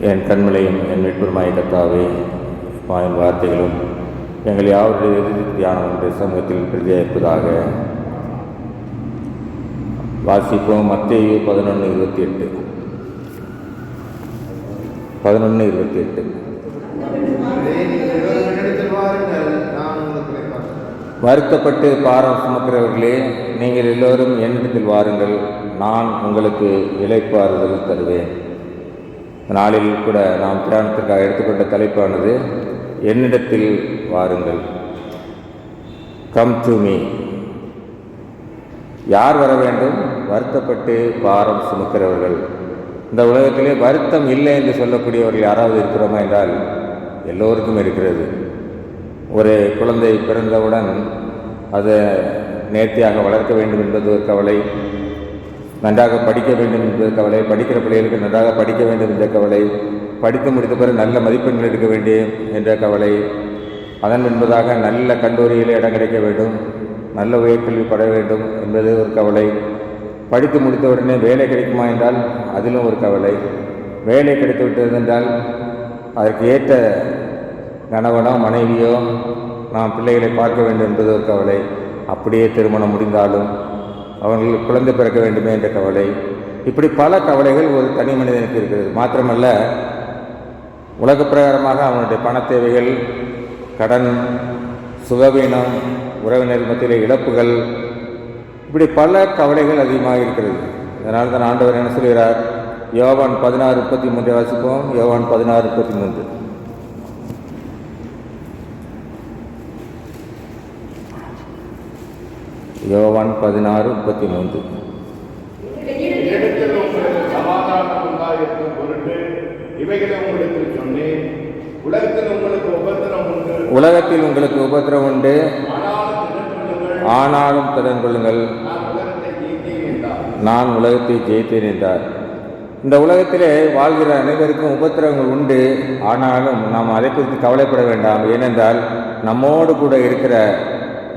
என் கண்மலையும் என் மீட்புமாய் கர்த்தாவே, வாயின் வார்த்தைகளும் எங்கள் யாருடைய இறுதி தியானம் என்ற சமூகத்தில் பிரதியாயிருப்பதாக. வாசிப்போம். மத்தேயு 11:28. வருத்தப்பட்டு பாரம் சுமக்கிறவர்களே, நீங்கள் எல்லோரும் என்னிடத்தில் வாருங்கள், நான் உங்களுக்கு இளைப்பாறுதல் தருவேன். நாளில் கூட நாம் தியானத்திற்காக எடுத்துக்கொண்ட தலைப்பானது என்னிடத்தில் வாருங்கள். Come to me. யார் வர வேண்டும்? வருத்தப்பட்டு பாரம் சுமக்கிறவர்கள். இந்த உலகத்திலே வருத்தம் இல்லை என்று சொல்லக்கூடியவர்கள் யாராவது இருக்கிறோமா என்றால் எல்லோருக்கும் இருக்கிறது. ஒரு குழந்தை பிறந்தவுடன் அதை நேர்த்தியாக வளர்க்க வேண்டும் என்பது ஒரு கவலை, நன்றாக படிக்க வேண்டும் என்பது கவலை, படிக்கிற பிள்ளைகளுக்கு நன்றாக படிக்க வேண்டும் என்ற கவலை, படித்து முடித்த பிறகு நல்ல மதிப்பெண்கள் எடுக்க வேண்டும் என்ற கவலை, அதன் என்பதாக நல்ல கல்லூரியில் இடம் கிடைக்க வேண்டும், நல்ல உயர்கல்வி பட வேண்டும் என்பது ஒரு கவலை, படித்து முடித்த உடனே வேலை கிடைக்குமா என்றால் அதிலும் ஒரு கவலை, வேலை கிடைத்து விட்டது என்றால் அதற்கு ஏற்ற கணவனோ மனைவியோ நாம் பிள்ளைகளை பார்க்க வேண்டும் என்பது ஒரு கவலை, அப்படியே திருமணம் முடிந்தாலும் அவர்களுக்கு குழந்தை பிறக்க வேண்டுமே என்ற கவலை. இப்படி பல கவலைகள் ஒரு தனி மனிதனுக்கு இருக்கிறது. மாத்திரமல்ல, உலக பிரகாரமாக அவனுடைய பண தேவைகள், கடன், சுகவீனம், உறவினர் மத்தியிலே இழப்புகள், இப்படி பல கவலைகள் அதிகமாக இருக்கிறது. அதனால் தான் ஆண்டவர் என்ன சொல்கிறார்? யோவான் 16:33 வாசிப்போம். யோவான் 16:33. யோவான் 16:33. உலகத்தில் உங்களுக்கு உபத்திரம் உண்டு, ஆனாலும் திடன் கொள்ளுங்கள், நான் உலகத்தை ஜெயித்தேன் என்றார். இந்த உலகத்திலே வாழ்கிற அனைவருக்கும் உபத்திரங்கள் உண்டு, ஆனாலும் நாம் அதை குறித்து கவலைப்பட வேண்டாம். ஏனென்றால் நம்மோடு கூட இருக்கிற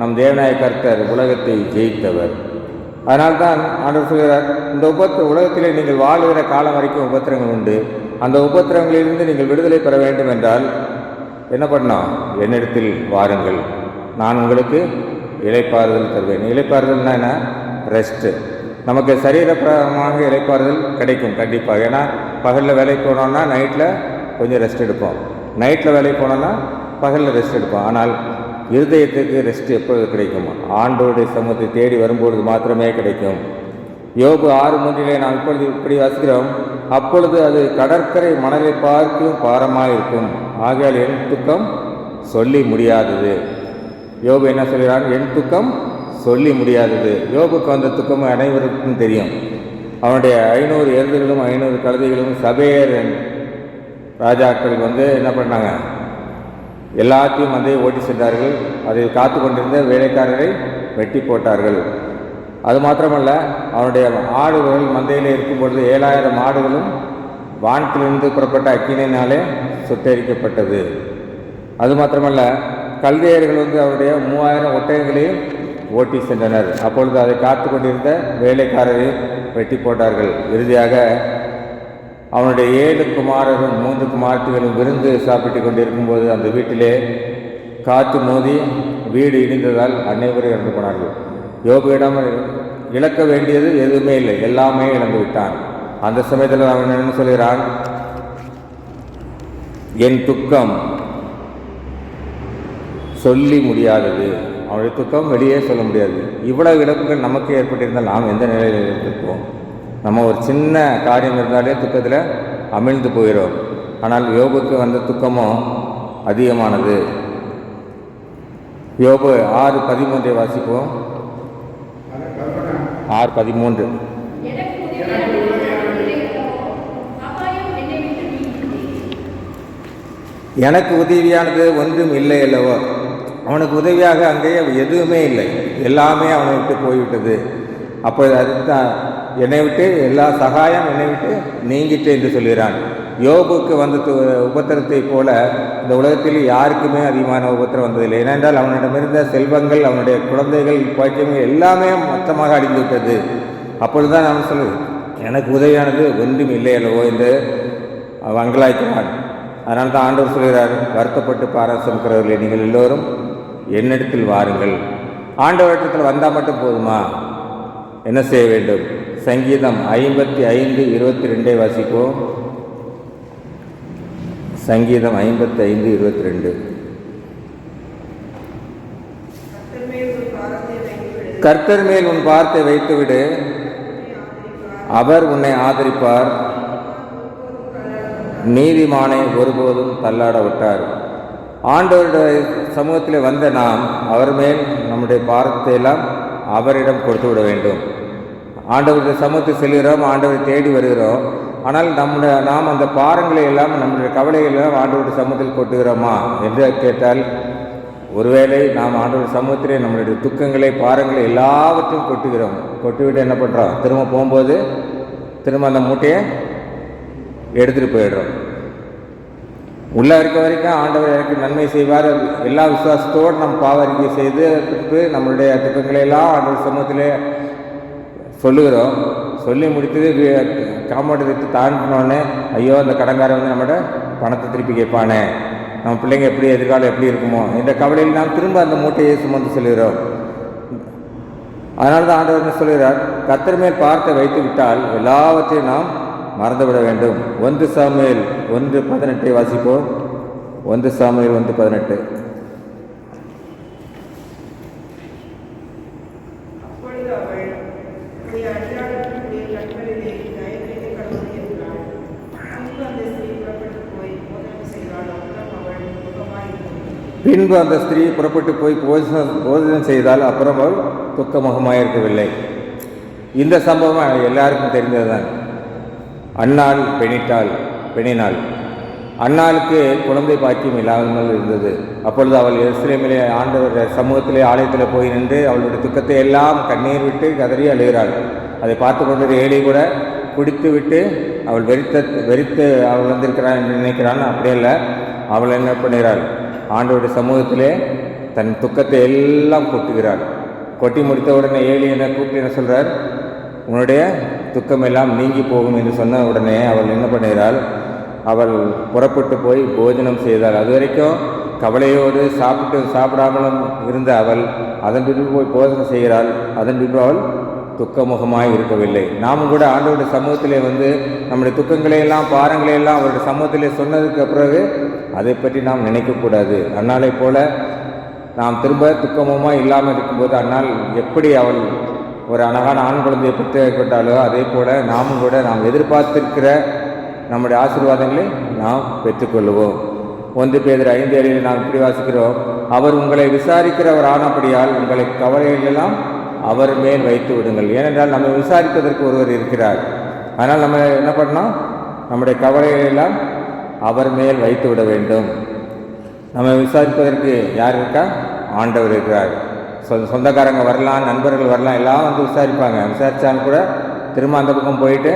நம் தேவனாய கர்த்தர் உலகத்தை ஜெயித்தவர். அதனால்தான் ஆண்டவர் சொல்கிறார், இந்த உலகத்திலே நீங்கள் வாழ்கிற காலம் வரைக்கும் உபத்திரங்கள் உண்டு, அந்த உபத்திரங்களிலிருந்து நீங்கள் விடுதலை பெற வேண்டும் என்றால் என்ன பண்ணோம்? என்னிடத்தில் வாருங்கள், நான் உங்களுக்கு இளைப்பாறுதல் தருவேன். இளைப்பாறுதல்னா என்ன? ரெஸ்ட்டு. நமக்கு சரீரப்பிரமாக இளைப்பாறுதல் கிடைக்கும் கண்டிப்பாக. ஏன்னா பகலில் வேலைக்கு போனோன்னா நைட்டில் கொஞ்சம் ரெஸ்ட் எடுப்போம், நைட்டில் வேலைக்கு போனோன்னா பகலில் ரெஸ்ட் எடுப்போம். ஆனால் இருதயத்துக்கு ரெஸ்ட் எப்பொழுது கிடைக்கும்? ஆண்டோடைய சமூகத்தை தேடி வரும்பொழுது மாத்திரமே கிடைக்கும். யோபு 6:3 நாம் இப்படி வாசிக்கிறோம், அப்பொழுது அது கடற்கரை மணலை பார்க்கும் பாரமாக இருக்கும், ஆகையால் என் துக்கம் சொல்லி முடியாதது. யோபு என்ன சொல்கிறான்? என் துக்கம் சொல்லி முடியாதது. யோபுக்கு வந்த துக்கம் அனைவருக்கும் தெரியும். அவனுடைய 500 எருதுகளும் 500 கழுதைகளும் சபேர் ராஜாக்கள் என்ன பண்ணாங்க? எல்லாத்தையும் மந்தையை ஓட்டி சென்றார்கள். அதை காத்து கொண்டிருந்த வேலைக்காரரை வெட்டி போட்டார்கள். அது மாத்திரமல்ல, அவனுடைய ஆடுகள் மந்தையில் இருக்கும் பொழுது 7000 ஆடுகளும் வானத்திலிருந்து புறப்பட்ட அக்கினியினாலே சுட்டரிக்கப்பட்டது. அது மாத்திரமல்ல, கல்தையர்கள் அவருடைய 3000 ஒட்டகங்களையும் ஓட்டி சென்றனர். அப்பொழுது அதை காத்து கொண்டிருந்த வேலைக்காரரையும் வெட்டி போட்டார்கள். இறுதியாக அவனுடைய 7 குமாரரும் 3 குமாரத்திகளும் விருந்து சாப்பிட்டு கொண்டிருக்கும்போது அந்த வீட்டிலே காற்று மோதி வீடு இடிந்ததால் அனைவரும் இறந்து போனார்கள். யோபுவிடம் இழக்க வேண்டியது எதுவுமே இல்லை, எல்லாமே இழந்து விட்டான். அந்த சமயத்தில் அவன் என்ன சொல்கிறான்? என் துக்கம் சொல்லி முடியாதது. அவனுடைய துக்கம் வெளியே சொல்ல முடியாது. இவ்வளவு இழப்புகள் நமக்கு ஏற்பட்டிருந்தால் நாம் எந்த நிலையில் இருப்போம்? நம்ம ஒரு சின்ன காரியம் இருந்தாலே துக்கத்தில் அமிழ்ந்து போயிடும். ஆனால் யோபுக்கு வந்த துக்கமும் அதிகமானது. யோபு 6:13 வாசிப்போம். 6:13. எனக்கு உதவியானது ஒன்றும் இல்லை அல்லவோ? அவனுக்கு உதவியாக அங்கேயே எதுவுமே இல்லை, எல்லாமே அவனை விட்டு போய்விட்டது. அப்போ அதுதான் என்னை விட்டு எல்லா சகாயம் என்னை விட்டு நீங்கிட்டு என்று சொல்கிறான். யோபுக்கு வந்த உபத்திரத்தை போல இந்த உலகத்தில் யாருக்குமே அதிகமான உபத்திரம் வந்ததில்லை. ஏனென்றால் அவனிடமிருந்த செல்வங்கள், அவனுடைய குழந்தைகள், பாக்கியங்கள் எல்லாமே மொத்தமாக அழிந்து விட்டது. அப்பொழுதுதான் நான் சொல்லுவேன், எனக்கு உதவியானது ஒன்றும் இல்லை அல்லவோ என்று அங்கலாய்க்கிறான். அதனால தான் ஆண்டவர் சொல்கிறார், வருத்தப்பட்டு பாராசமிக்கிறவர்களே நீங்கள் எல்லோரும் என்னிடத்தில் வாருங்கள். ஆண்டவரிடத்தில் வந்தால் மட்டும் போதுமா? என்ன செய்ய வேண்டும்? சங்கீதம் 55:22 வாசிப்போம். சங்கீதம் 55:22. கர்த்தர் மேல் உன் பாரத்தை வைத்துவிடு, அவர் உன்னை ஆதரிப்பார், நீதிமானை ஒருபோதும் தள்ளாட விட்டார். ஆண்டவருடைய சமூகத்தில் வந்த நாம் அவர் மேல் நம்முடைய பாரத்தை எல்லாம் அவரிடம் கொடுத்து விட வேண்டும். ஆண்டவருடைய சமூகத்தில் செல்கிறோம், ஆண்டவரை தேடி வருகிறோம். ஆனால் நாம் அந்த பாரங்களை எல்லாம் நம்முடைய கவலைகள் எல்லாம் ஆண்டவருடைய சமூகத்தில் கொட்டுகிறோமா என்று கேட்டால், ஒருவேளை நாம் ஆண்டவர் சமூகத்திலே நம்மளுடைய துக்கங்களை பாரங்களை எல்லாவற்றையும் கொட்டுகிறோம். கொட்டிவிட்டு என்ன பண்ணுறோம்? திரும்ப போகும்போது திரும்ப அந்த மூட்டையை எடுத்துகிட்டு போயிடுறோம். உள்ளே இருக்க வரைக்கும் ஆண்டவர் எனக்கு நன்மை செய்வார், எல்லா விசுவாசத்தோடு நம்ம பாவரிக்கை செய்து நம்மளுடைய துக்கங்களை எல்லாம் ஆண்டவர் சமூகத்திலே சொல்லுகிறோம். சொல்லி முடித்தது காம்பவுண்ட் வைத்து தாண்டினோடனே, ஐயோ அந்த கடன்காரன் வந்து நம்மளோட பணத்தை திருப்பி கேட்பானே, நம்ம பிள்ளைங்க எப்படி எதிர்காலம் எப்படி இருக்குமோ என்ற கவலையில் நாம் திரும்ப அந்த மூட்டையை சுமந்து செல்கிறோம். அதனால தான் ஆண்டவர் என்ன சொல்கிறார்? கர்த்தர் மேல் பாரத்தை வைத்து விட்டால் எல்லாவற்றையும் நாம் மறந்துவிட வேண்டும். 1 சாமுவேல் 1:18 வாசிப்போம். 1 சாமுவேல் 1:18. பின்பு அந்த ஸ்திரீ புறப்பட்டு போய் போஜனம் செய்தால் அப்புறம் அவள் துக்கமுகமாக இருக்கவில்லை. இந்த சம்பவம் எல்லாருக்கும் தெரிந்ததுதான். அன்னாள் பெணினாள். அன்னாளுக்கு குழந்தை பாக்கியம் இல்லாமல் இருந்தது. அப்பொழுது அவள் எருசலேமிலே ஆண்டவர் சமூகத்திலே ஆலயத்தில் போய் நின்று அவளுடைய துக்கத்தை எல்லாம் கண்ணீர் விட்டு கதறி அழுகிறாள். அதை பார்த்து கொண்டு ஏழை கூட குடித்து விட்டு அவள் வெறித்து அவள் வந்திருக்கிறாள் என்று நினைக்கிறான். அப்படியே இல்லை, அவள் என்ன பண்ணுகிறாள்? ஆண்டவருடைய சமூகத்திலே தன் துக்கத்தை எல்லாம் கொட்டுகிறாள். கொட்டி முடித்த உடனே ஏழி என்ன கூப்பிட்டு என்ன சொல்கிறார்? உன்னுடைய துக்கம் எல்லாம் நீங்கி போகும் என்று சொன்ன உடனே அவள் என்ன பண்ணுகிறாள்? அவள் புறப்பட்டு போய் போஜனம் செய்தாள். அது வரைக்கும் கவலையோடு சாப்பிடாமலும் இருந்த அவள் அதன் பின்பு போய் போஜனம் செய்கிறாள். அதன் பின்பு அவள் துக்கமுகமாய் இருக்கவில்லை. நாமும் கூட ஆண்டவருடைய சமூகத்திலே வந்து நம்முடைய துக்கங்களையெல்லாம் பாரங்களையெல்லாம் அவருடைய சமூகத்திலே சொன்னதுக்கு பிறகு அதை பற்றி நாம் நினைக்கக்கூடாது. அன்னாலை போல நாம் திரும்ப துக்கமுகமாக இல்லாமல் இருக்கும்போது அன்னால் எப்படி அவள் ஒரு அழகான ஆண் குழந்தையை பெற்றுக்கொண்டாலோ அதே போல் நாமும் கூட நாம் எதிர்பார்த்திருக்கிற நம்முடைய ஆசீர்வாதங்களை நாம் பெற்றுக்கொள்வோம். 1 பேதுரு 5:7 நாம் இப்படி வாசிக்கிறோம், அவர் உங்களை விசாரிக்கிறவர் ஆனபடியால் உங்களை கவலைகளெல்லாம் அவர் மேல் வைத்து விடுங்கள். ஏனென்றால் நம்ம விசாரிப்பதற்கு ஒருவர் இருக்கிறார். அதனால் நம்ம என்ன பண்ணோம்? நம்முடைய கவலைகளெல்லாம் அவர் மேல் வைத்து விட வேண்டும். நம்ம விசாரிப்பதற்கு யார் இருக்கா? ஆண்டவர் இருக்கிறார். சொந்தக்காரங்க வரலாம், நண்பர்கள் வரலாம், எல்லாம் வந்து விசாரிப்பாங்க. விசாரித்தாலும் கூட திரும்ப அந்த பக்கம் போயிட்டு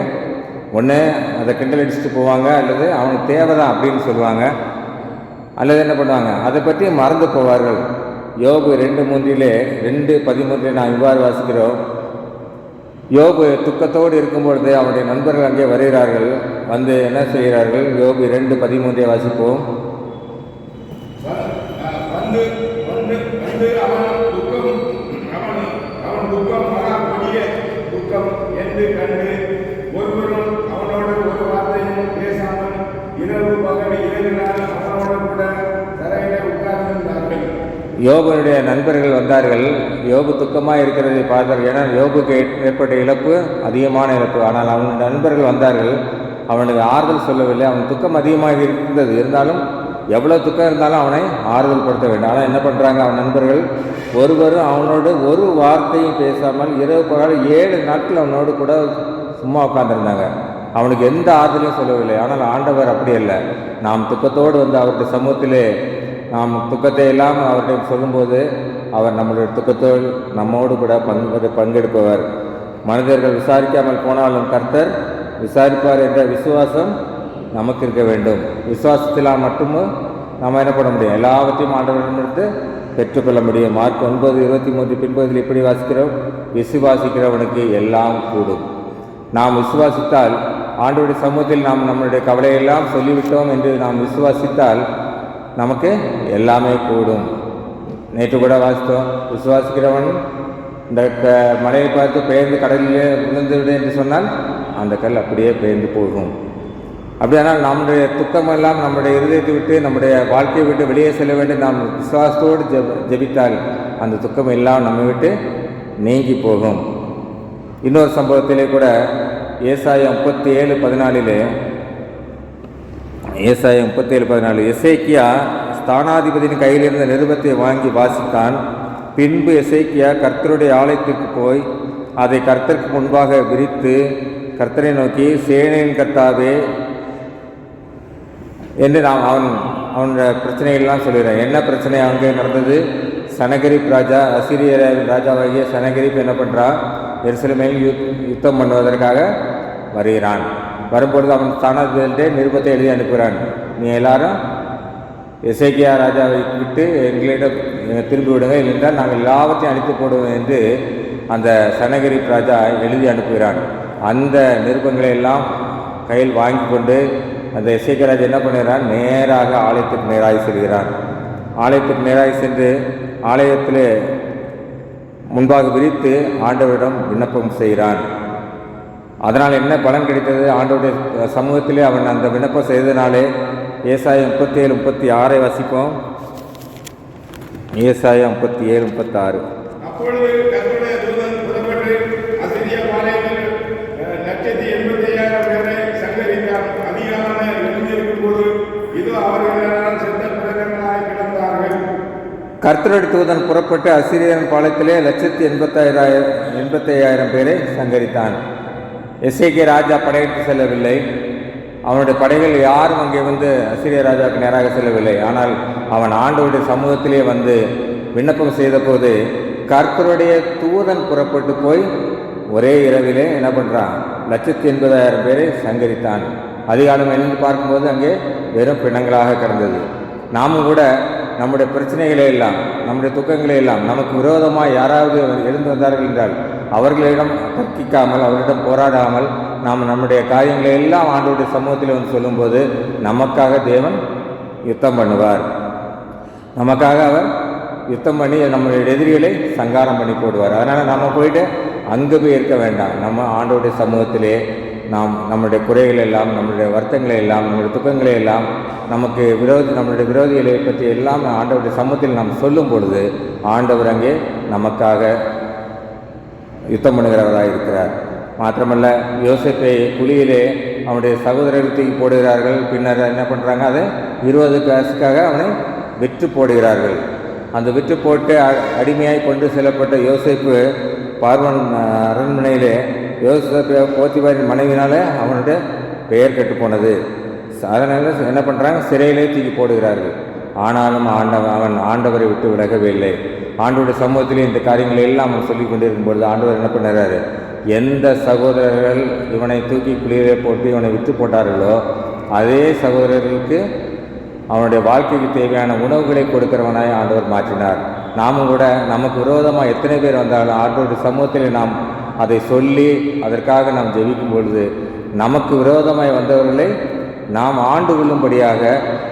ஒன்று அதை கிண்டல் அடிச்சுட்டு போவாங்க, அல்லது அவனுக்கு தேவை தான் அப்படின்னு சொல்லுவாங்க, அல்லது என்ன பண்ணுவாங்க? அதை பற்றி மறந்து போவார்கள். யோபு 2:13 நான் இவ்வாறு வாசிக்கிறோம். யோபு துக்கத்தோடு இருக்கும்பொழுது அவனுடைய நண்பர்கள் அங்கே வருகிறார்கள். வந்து என்ன செய்கிறார்கள்? யோபு 2:13 வாசிப்போம். யோபுடைய நண்பர்கள் வந்தார்கள். யோபு துக்கமாக இருக்கிறதை பார்த்தார்கள். ஏன்னா யோபுக்கு ஏற்பட்ட இழப்பு அதிகமான இழப்பு. ஆனால் அவனுடைய நண்பர்கள் வந்தார்கள். அவனுக்கு ஆறுதல் சொல்லவில்லை. அவன் துக்கம் அதிகமாக இருந்தது. இருந்தாலும் எவ்வளோ துக்கம் இருந்தாலும் அவனை ஆறுதல் படுத்த வேண்டும். ஆனால் என்ன பண்ணுறாங்க? அவன் நண்பர்கள் ஒருவரும் அவனோடு ஒரு வார்த்தையும் பேசாமல் இரவு பகல் 7 நாட்கள் அவனோடு கூட சும்மா உட்காந்துருந்தாங்க. அவனுக்கு எந்த ஆறுதலையும் சொல்லவில்லை. ஆனால் ஆண்டவர் அப்படி இல்லை. நாம் துக்கத்தோடு வந்து அவருடைய சமூகத்திலே நாம் துக்கத்தை எல்லாம் அவர்கிட்ட சொல்லும்போது அவர் நம்மளுடைய துக்கத்தோடு நம்மோடு கூட பங்கெடுப்பவர். மனிதர்கள் விசாரிக்காமல் போனாலும் கர்த்தர் விசாரிப்பார் என்ற விசுவாசம் நமக்கு இருக்க வேண்டும். விசுவாசத்தினால் மட்டுமே நாம் என்ன பண்ண முடியும்? எல்லாவற்றையும் ஆண்டவரிடமிருந்து பெற்றுக்கொள்ள முடியும். மார்க் 9:23 பின்பதில் இப்படி வாசிக்கிறோம், விசுவாசிக்கிறவனுக்கு எல்லாம் கூடும். நாம் விசுவாசித்தால் ஆண்டவருடைய சமூகத்தில் நாம் நம்மளுடைய கவலையெல்லாம் சொல்லிவிட்டோம் என்று நாம் விசுவாசித்தால் நமக்கு எல்லாமே கூடும். நேற்று கூட வாசித்தோம், விசுவாசிக்கிறவன் இந்த மலையை பார்த்து பெயர்ந்து கடலிலே விழுந்து விடு என்று சொன்னால் அந்த கல் அப்படியே பெயர்ந்து போகும். அப்படியானால் நம்முடைய துக்கமெல்லாம் நம்முடைய இருதயத்தை விட்டு நம்முடைய வாழ்க்கையை விட்டு வெளியே செல்ல வேண்டும். நாம் விசுவாசத்தோடு ஜெபித்தால் அந்த துக்கம் எல்லாம் நம்மை விட்டு நீங்கி போகும். இன்னொரு சம்பவத்திலே கூட ஏசாயா 37:14 எசேக்கியா ஸ்தானாதிபதியின் கையிலிருந்த நிருபத்தை வாங்கி வாசித்தான். பின்பு எசேக்கியா கர்த்தருடைய ஆலயத்திற்கு போய் அதை கர்த்தருக்கு முன்பாக விரித்து கர்த்தரை நோக்கி, சேனையின் கர்த்தாவே என்று அவனுடைய பிரச்சனைகள்லாம் சொல்லிடுறேன். என்ன பிரச்சனை அங்கே நடந்தது? சனகரிப் ராஜா, அசிரிய ராஜாவாகிய சனகரிப் என்ன பண்ணுறான்? எருசலேமில் யுத்தம் பண்ணுவதற்காக வருகிறான். வரும்பொழுது அவன் ஸ்தானாதிபதியிலே நிருபத்தை எழுதி அனுப்புகிறான். நீ எல்லாரும் எசேக்கியா ராஜாவை விட்டு எங்களிடம் திரும்பி விடுங்க, இல்லைன்றால் நாங்கள் எல்லாவற்றையும் அழித்து போடுவோம் என்று அந்த சனகரிப் ராஜா எழுதி அனுப்புகிறான். அந்த நிருபங்களை எல்லாம் கையில் வாங்கி கொண்டு அந்த எசேக்கியா ராஜா என்ன பண்ணுகிறான்? நேராக ஆலயத்துக்கு நேராக செல்கிறான். ஆலயத்துக்கு நேராக சென்று ஆலயத்தில் முன்பாக விரித்து ஆண்டவரிடம் விண்ணப்பம் செய்கிறான். அதனால் என்ன பலன் கிடைத்தது? ஆண்டவருடைய சமூகத்திலே அவன் அந்த விண்ணப்பம் செய்ததினாலே ஏசாயா 37:36 வாசிப்போம். ஏசாயா 37:36. அப்பொழுது கர்த்தருடைய தூதன் புறப்பட்டு அசீரியா பாளையத்தில் 185,000 பேரை சங்கரித்தான். அதிகாலை எழுந்திருக்கும்போது இதோ அவர்களால் செத்த பிரகடனாய் கிடந்தார்கள். கர்த்தருடைய தூதன் புறப்பட்டு அசீரியன் பாளையத்திலே 185,000 பேரை சங்கரித்தான். எசேக்கியா ராஜா படையெடுத்து செல்லவில்லை. அவனுடைய படைகள் யாரும் அங்கே வந்து அசீரிய ராஜாவுக்கு நேராக செல்லவில்லை. ஆனால் அவன் ஆண்டவருடைய சமூகத்திலே வந்து விண்ணப்பம் செய்த போது கர்த்தருடைய தூதன் புறப்பட்டு போய் ஒரே இரவிலே என்ன பண்ணுறான்? 180,000 பேரை சங்கரித்தான். அதிகாலம் எழுந்து பார்க்கும்போது அங்கே வெறும் பிணங்களாக கிடந்தது. நாமும் கூட நம்முடைய பிரச்சனைகளை எல்லாம், நம்முடைய துக்கங்களை எல்லாம், நமக்கு விரோதமாக யாராவது எழுந்து வந்தார்கள் என்றால் அவர்களிடம் தர்க்கிக்காமல், அவர்களிடம் போராடாமல் நாம் நம்முடைய காரியங்களை எல்லாம் ஆண்டவருடைய சமூகத்தில் வந்து சொல்லும்போது நமக்காக தேவன் யுத்தம் பண்ணுவார். நமக்காக அவர் யுத்தம் பண்ணி நம்முடைய எதிரிகளை சங்காரம் பண்ணி போடுவார். அதனால் நம்ம போயிட்டு அங்கே போய் இருக்க வேண்டாம். நம்ம ஆண்டவருடைய சமூகத்திலே நாம் நம்முடைய குறைகள் எல்லாம், நம்முடைய வருத்தங்களை எல்லாம், நம்முடைய துக்கங்களை எல்லாம், நம்முடைய விரோதிகளை பற்றி எல்லாம் ஆண்டவருடைய சமூகத்தில் நாம் சொல்லும் பொழுது ஆண்டவர் அங்கே நமக்காக யுத்தம் பண்ணுகிறவராக இருக்கிறார். மாத்திரமல்ல, யோசேப்பை குழியிலே அவனுடைய சகோதரர்கள் தூக்கி போடுகிறார்கள். பின்னர் என்ன பண்ணுறாங்க? அதை 20 காசுக்காக அவனை விற்று போடுகிறார்கள். அந்த விற்று போட்டு அடிமையாய் கொண்டு செல்லப்பட்ட யோசேப்பு பார்வன் அரண்மனையிலே யோசேப்பு போத்திபாரின் மனைவினாலே அவனுடைய பெயர் கெட்டு போனது. அதனால் என்ன பண்ணுறாங்க? சிறையிலே தூக்கி போடுகிறார்கள். ஆனாலும் அவன் ஆண்டவரை விட்டு விலகவே இல்லை. ஆண்டவருடைய சமூகத்திலே இந்த காரியங்களை எல்லாம் அவன் சொல்லி கொண்டிருக்கும் பொழுது ஆண்டவர் என்ன பண்ணுறாரு? எந்த சகோதரர்கள் இவனை தூக்கி குளிரே போட்டு இவனை விற்று போட்டார்களோ அதே சகோதரர்களுக்கு அவனுடைய வாழ்க்கைக்கு தேவையான உணவுகளை கொடுக்கிறவனாய் ஆண்டவர் மாற்றினார். நாமும் கூட நமக்கு விரோதமாக எத்தனை பேர் வந்தாலும் ஆண்டவருடைய சமூகத்தில் நாம் அதை சொல்லி அதற்காக நாம் ஜெபிக்கும் பொழுது நமக்கு விரோதமாய் வந்தவர்களை நாம் ஆண்டு கொள்ளும்படியாக,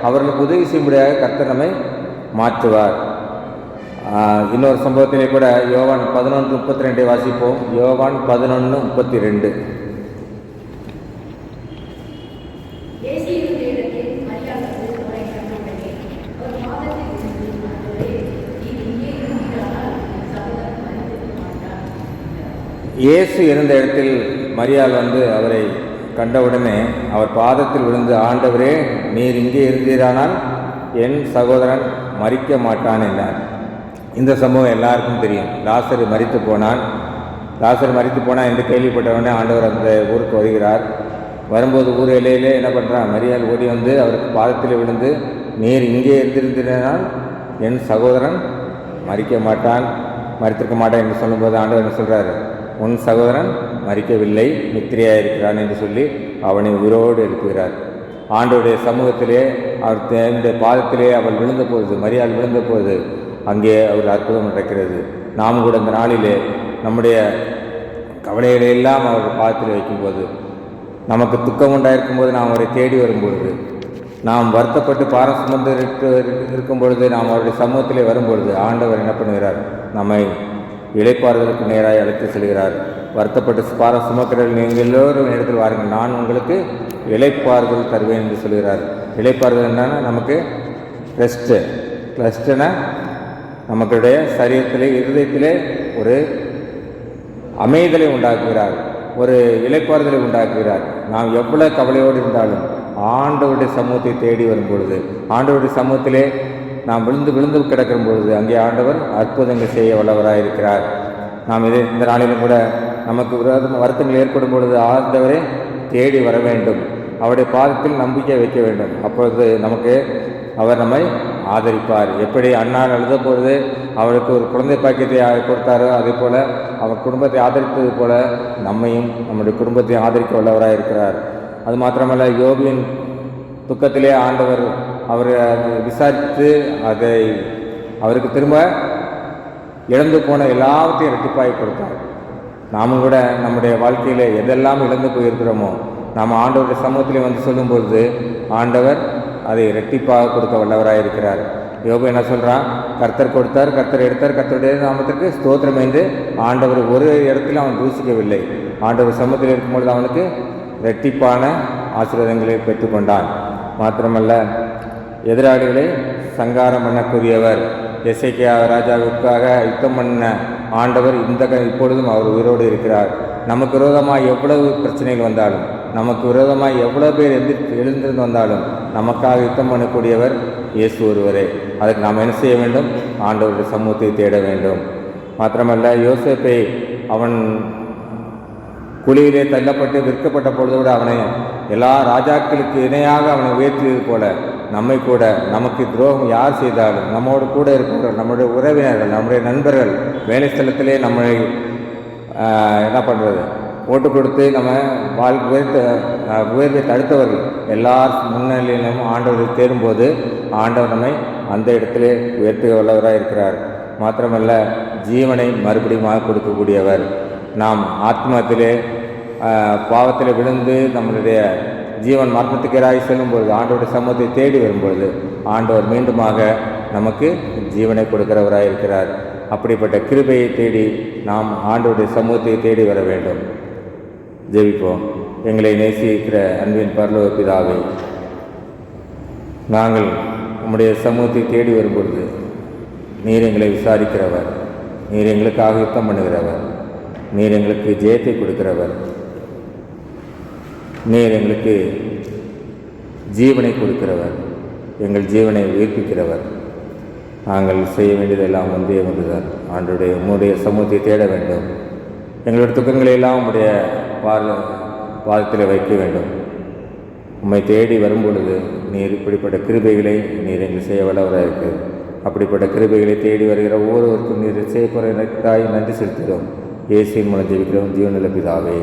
அவர்களுக்கு உதவி செய்யும்படியாக கர்த்தர் நம்மை மாற்றுவார். இன்னொரு சம்பவத்திலே கூட யோவான் 11:32 வாசிப்போம். யோவான் 11:32. இயேசு இருந்த இடத்தில் மரியாள் வந்து அவரை கண்டவுடனே அவர் பாதத்தில் விழுந்து, ஆண்டவரே, நீர் இங்கே இருந்தீரானால் என் சகோதரன் மரிக்க மாட்டான் என்றார். இந்த சம்பவம் எல்லாருக்கும் தெரியும். லாசர் மரித்து போனான் என்று கேள்விப்பட்டவுடனே ஆண்டவர் அந்த ஊருக்கு வருகிறார். வரும்போது ஊர் எல்லையிலே என்ன பண்ணுறான்? மரியாள் ஓடி வந்து அவருக்கு பாதத்தில் விழுந்து, நீர் இங்கே இருந்திருந்தால் என் சகோதரன் மரித்திருக்க மாட்டான் என்று சொல்லும்போது ஆண்டவர் என்ன சொல்கிறார்? உன் சகோதரன் மரிக்கவில்லை, நித்திரையாக இருக்கிறான் என்று சொல்லி அவனை உயிரோடு எழுப்புகிறார். ஆண்டவருடைய சமூகத்திலே அவர் தன்னுடைய பாதத்திலே அவள் விழுந்தபோது, மரியாள் விழுந்தபோது அங்கே ஒரு அற்புதம் நடக்கிறது. நாம் கூட இந்த நாளிலே நம்முடைய கவலைகளை எல்லாம் அவர் பாதத்தில் வைக்கும்போது நமக்கு துக்கம் உண்டாயிருக்கும் போது நாம் அவரை தேடி வரும்பொழுது, நாம் வருத்தப்பட்டு பாரம் சுமந்து இருக்கும் பொழுது, நாம் அவருடைய சமூகத்திலே வரும்பொழுது ஆண்டவர் என்ன பண்ணுகிறார்? நம்மை இளைப்பாறுதலுக்கு நேராக அழைத்து செல்கிறார். வருத்தப்பட்டு பாரம் சுமக்கிறவர்கள் நீங்கள் எல்லோரும் இடத்தில் வாருங்கள், நான் உங்களுக்கு இளைப்பாறுதல் தருவேன் என்று சொல்கிறார். இளைப்பாறுதல் என்னன்னா நமக்கு ரெஸ்ட்டுனா நமக்குடைய சரீரத்திலே இருதயத்திலே ஒரு அமைதலை உண்டாக்குகிறார், ஒரு இளைப்பாறுதலை உண்டாக்குகிறார். நாம் எவ்வளவு கவலையோடு இருந்தாலும் ஆண்டவருடைய சமூகத்தை தேடி வரும் பொழுது, ஆண்டவருடைய சமூகத்திலே நாம் விழுந்து கிடக்கும் பொழுது அங்கே ஆண்டவர் அற்புதங்கள் செய்ய வல்லவராக இருக்கிறார். நாம் இந்த நாளிலும் கூட நமக்கு வருத்தங்கள் ஏற்படும் பொழுது ஆண்டவரை தேடி வர வேண்டும், அவருடைய பாதத்தில் நம்பிக்கை வைக்க வேண்டும். அப்பொழுது நமக்கு அவர் நம்மை ஆதரிப்பார். எப்படி அண்ணால் அழுத பொழுது அவருக்கு ஒரு குழந்தை பாக்கியத்தை கொடுத்தாரோ, அதே போல் அவர் குடும்பத்தை ஆதரித்தது போல நம்மையும் நம்முடைய குடும்பத்தை ஆதரிக்க வல்லவராக இருக்கிறார். அது மாத்திரமல்ல, யோபின் துக்கத்திலே ஆண்டவர் அவரை விசாரித்து அதை அவருக்கு திரும்ப இழந்து போன எல்லாவற்றையும் இரட்டிப்பாய் கொடுத்தார். நாமும் கூட நம்முடைய வாழ்க்கையில் எதெல்லாம் இழந்து போயிருக்கிறோமோ நாம் ஆண்டவருடைய சமூகத்திலே வந்து சொல்லும்பொழுது ஆண்டவர் அதை இரட்டிப்பாக கொடுக்க வல்லவராக இருக்கிறார். யோபு என்ன சொல்கிறான்? கர்த்தர் கொடுத்தார், கர்த்தர் எடுத்தார், கர்த்தருடைய நாமத்திற்கு ஸ்தோத்திரம் என்று ஆண்டவர் ஒரு இடத்துல அவன் தூசிக்கவில்லை. ஆண்டவர் சமூகத்தில் இருக்கும்பொழுது அவனுக்கு இரட்டிப்பான ஆசீர்வாதங்களை பெற்றுக்கொண்டான். மாத்திரமல்ல, எதிராளிகளை சங்காரம் பண்ணக்கூடியவர். எசேக்கியா ராஜாவுக்காக யுத்தம் பண்ண ஆண்டவர் இப்பொழுதும் அவர் உயிரோடு இருக்கிறார். நமக்கு விரோதமாக எவ்வளவு பிரச்சனைகள் வந்தாலும், நமக்கு விரோதமாக எவ்வளவு பேர் எழுந்திருந்து வந்தாலும் நமக்காக யுத்தம் பண்ணக்கூடியவர் இயேசு ஒருவரே. அதுக்கு நாம் என்ன செய்ய வேண்டும்? ஆண்டவருடைய சமூகத்தை தேட வேண்டும். மாத்திரமல்ல, யோசேப்பை அவன் குழியிலே தள்ளப்பட்டு விற்கப்பட்ட பொழுதோடு அவனை எல்லா ராஜாக்களுக்கு இணையாக அவனை உயர்த்தியது போல நம்மை கூட நமக்கு துரோகம் யார் செய்தாலும் நம்மோடு கூட இருக்கிறவர்கள், நம்முடைய உறவினர்கள், நம்முடைய நண்பர்கள், வேலை ஸ்தலத்திலே நம்மை என்ன பண்ணுறது போட்டு கொடுத்து நம்ம உயர்வை தடுத்தவர்கள் எல்லார் முன்னிலையிலும் ஆண்டவர் தேடும்போது ஆண்டவர் நம்மை அந்த இடத்திலே உயர்த்த வல்லவராக இருக்கிறார். மாத்திரமல்ல, ஜீவனை மறுபடியும் கொடுக்கக்கூடியவர். நாம் ஆத்மத்திலே பாவத்தில் விழுந்து நம்மளுடைய ஜீவன் மரணத்துக்கேறாகி செல்லும்பொழுது ஆண்டவருடைய சமூகத்தை தேடி வரும்பொழுது ஆண்டவர் மீண்டுமாக நமக்கு ஜீவனை கொடுக்கிறவராக இருக்கிறார். அப்படிப்பட்ட கிருபையை தேடி நாம் ஆண்டவருடைய சமூகத்தை தேடி வர வேண்டும். ஜெபிப்போம். எங்களை நேசிக்கிற அன்பின் பரலோக பிதாவே, நாங்கள் உம்முடைய சமூகத்தை தேடி வரும்பொழுது நீர் எங்களை விசாரிக்கிறவர், நீர் எங்களுக்காக யுத்தம் பண்ணுகிறவர், நீர் எங்களுக்கு ஜெயத்தை கொடுக்கிறவர், நீர் எங்களுக்கு ஜீவனை கொடுக்கிறவர், எங்கள் ஜீவனை உயிர்ப்பிக்கிறவர். நாங்கள் செய்ய வேண்டியதெல்லாம் ஒன்றே ஒன்றுதான், உம்முடைய சமூகத்தை தேட வேண்டும். எங்களுடைய துக்கங்களை எல்லாம் உம்முடைய பாதத்தில் வைக்க வேண்டும். உம்மை தேடி வரும்பொழுது நீர் இப்படிப்பட்ட கிருபைகளை நீர் எங்கள் செய்ய வல்லவராக இருக்குது. அப்படிப்பட்ட கிருபைகளை தேடி வருகிற ஒவ்வொருவருக்கும் நீர் செய்யப்படுறதாய் நன்றி செலுத்துகிறோம். இயேசுவின் மூலம் ஜெபிக்கிறோம் ஜீவனுள்ள பிதாவே.